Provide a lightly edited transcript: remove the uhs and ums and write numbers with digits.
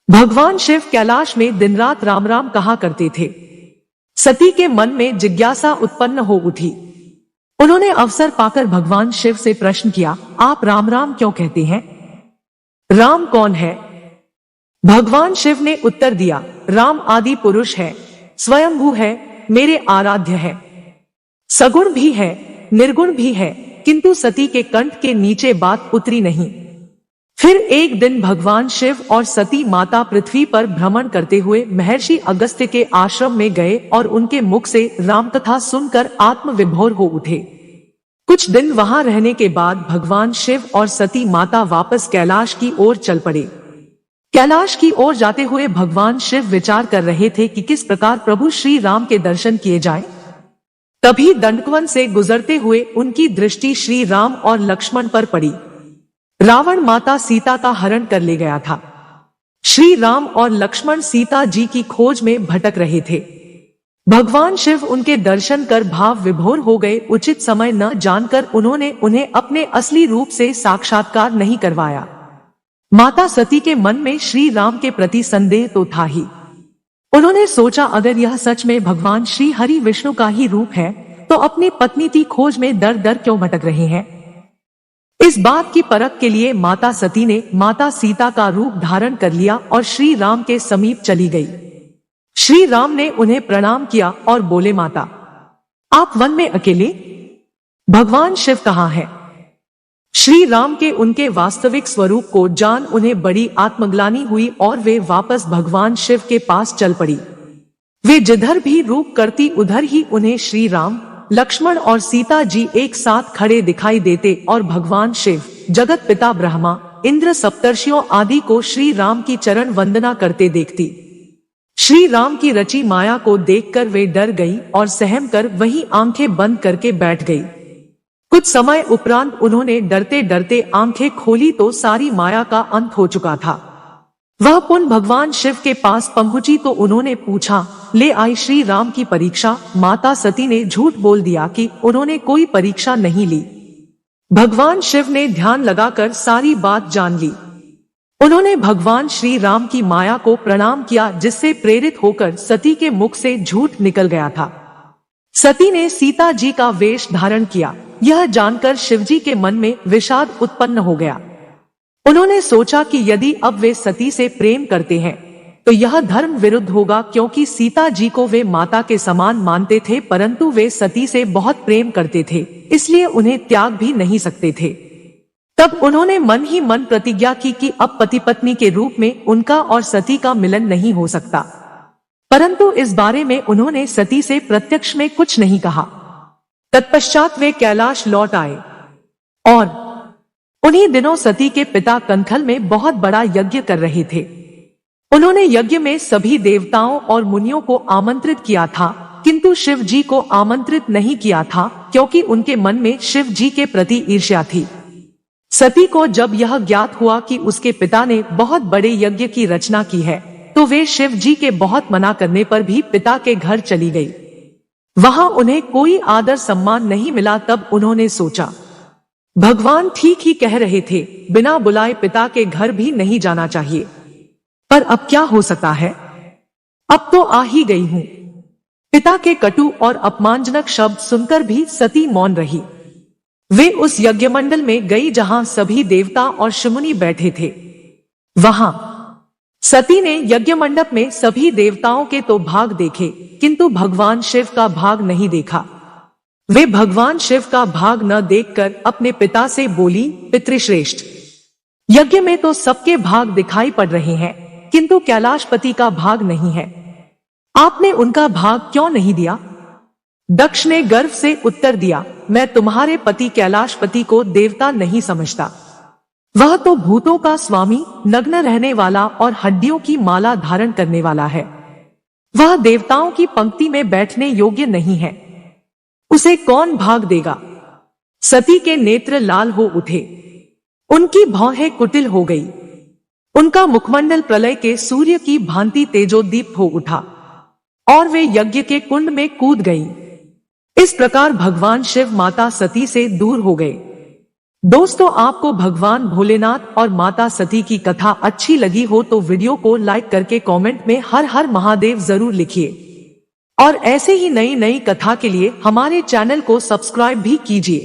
भगवान शिव कैलाश में दिन रात राम राम कहा करते थे। सती के मन में जिज्ञासा उत्पन्न हो उठी। उन्होंने अवसर पाकर भगवान शिव से प्रश्न किया, आप राम राम क्यों कहते हैं? राम कौन है? भगवान शिव ने उत्तर दिया, राम आदि पुरुष है, स्वयंभू है, मेरे आराध्य है, सगुण भी है, निर्गुण भी है, किंतु सती के कंठ के नीचे बात उतरी नहीं। फिर एक दिन भगवान शिव और सती माता पृथ्वी पर भ्रमण करते हुए महर्षि अगस्त्य के आश्रम में गए और उनके मुख से राम कथा सुनकर आत्मविभोर हो उठे। कुछ दिन वहां रहने के बाद भगवान शिव और सती माता वापस कैलाश की ओर चल पड़े। कैलाश की ओर जाते हुए भगवान शिव विचार कर रहे थे कि किस प्रकार प्रभु श्री राम के दर्शन किए जाएं। तभी दंडकवन से गुजरते हुए उनकी दृष्टि श्री राम और लक्ष्मण पर पड़ी। रावण माता सीता का हरण कर ले गया था। श्री राम और लक्ष्मण सीता जी की खोज में भटक रहे थे। भगवान शिव उनके दर्शन कर भाव विभोर हो गए। उचित समय न जानकर उन्होंने उन्हें अपने असली रूप से साक्षात्कार नहीं करवाया। माता सती के मन में श्री राम के प्रति संदेह तो था ही। उन्होंने सोचा, अगर यह सच में भगवान श्री हरि विष्णु का ही रूप है तो अपनी पत्नी की खोज में दर दर क्यों भटक रहे हैं। इस बात की परख के लिए माता सती ने माता सीता का रूप धारण कर लिया और श्री राम के समीप चली गई। श्री राम ने उन्हें प्रणाम किया और बोले, माता आप वन में अकेले? भगवान शिव कहाँ हैं? श्री राम के उनके वास्तविक स्वरूप को जान उन्हें बड़ी आत्मग्लानि हुई और वे वापस भगवान शिव के पास चल पड़ी। वे जिधर भी रूप करती उधर ही उन्हें श्री राम, लक्ष्मण और सीता जी एक साथ खड़े दिखाई देते और भगवान शिव, जगत पिता ब्रह्मा, इंद्र, सप्तर्षियों आदि को श्री राम की चरण वंदना करते देखती। श्री राम की रची माया को देखकर वे डर गई और सहम कर वहीं आंखें बंद करके बैठ गई। कुछ समय उपरांत उन्होंने डरते डरते आंखें खोली तो सारी माया का अंत हो चुका था। वह पुनः भगवान शिव के पास पहुंची तो उन्होंने पूछा, ले आई श्री राम की परीक्षा? माता सती ने झूठ बोल दिया कि उन्होंने कोई परीक्षा नहीं ली। भगवान शिव ने ध्यान लगाकर सारी बात जान ली। उन्होंने भगवान श्री राम की माया को प्रणाम किया, जिससे प्रेरित होकर सती के मुख से झूठ निकल गया था। सती ने सीता जी का वेश धारण किया। यह जानकर शिवजी के मन में विषाद उत्पन्न हो गया। उन्होंने सोचा कि यदि अब वे सती से प्रेम करते हैं तो यह धर्म विरुद्ध होगा, क्योंकि सीता जी को वे माता के समान मानते थे, परंतु वे सती से बहुत प्रेम करते थे, इसलिए उन्हें त्याग भी नहीं सकते थे। तब उन्होंने मन ही मन प्रतिज्ञा की कि अब पति पत्नी के रूप में उनका और सती का मिलन नहीं हो सकता। परंतु इस बारे में उन्होंने सती से प्रत्यक्ष में कुछ नहीं कहा। तत्पश्चात वे कैलाश लौट आए और उन्हीं दिनों सती के पिता कंथल में बहुत बड़ा यज्ञ कर रहे थे। उन्होंने यज्ञ में सभी देवताओं और मुनियों को आमंत्रित किया था, किंतु शिव जी को आमंत्रित नहीं किया था, क्योंकि उनके मन में शिव जी के प्रति ईर्ष्या थी। सती को जब यह ज्ञात हुआ कि उसके पिता ने बहुत बड़े यज्ञ की रचना की है तो वे शिव जी के बहुत मना करने पर भी पिता के घर चली गई। वहां उन्हें कोई आदर सम्मान नहीं मिला। तब उन्होंने सोचा, भगवान ठीक ही कह रहे थे, बिना बुलाए पिता के घर भी नहीं जाना चाहिए। पर अब क्या हो सकता है? अब तो आ ही गई हूं। पिता के कटु और अपमानजनक शब्द सुनकर भी सती मौन रही। वे उस यज्ञमंडल में गई जहां सभी देवता और शिमुनि बैठे थे। वहां सती ने यज्ञ मंडप में सभी देवताओं के तो भाग देखे, किंतु भगवान शिव का भाग नहीं देखा। वे भगवान शिव का भाग न देखकर अपने पिता से बोली, पितृश्रेष्ठ, यज्ञ में तो सबके भाग दिखाई पड़ रहे हैं, किंतु कैलाशपति का भाग नहीं है। आपने उनका भाग क्यों नहीं दिया? दक्ष ने गर्व से उत्तर दिया, मैं तुम्हारे पति कैलाशपति को देवता नहीं समझता। वह तो भूतों का स्वामी, नग्न रहने वाला और हड्डियों की माला धारण करने वाला है। वह देवताओं की पंक्ति में बैठने योग्य नहीं है। उसे कौन भाग देगा? सती के नेत्र लाल हो उठे। उनकी भौहें कुटिल हो गई। उनका मुखमंडल प्रलय के सूर्य की भांति तेजोदीप्त हो उठा और वे यज्ञ के कुंड में कूद गईं। इस प्रकार भगवान शिव माता सती से दूर हो गए। दोस्तों, आपको भगवान भोलेनाथ और माता सती की कथा अच्छी लगी हो तो वीडियो को लाइक करके कमेंट में हर हर महादेव जरूर लिखिए और ऐसे ही नई नई कथा के लिए हमारे चैनल को सब्सक्राइब भी कीजिए।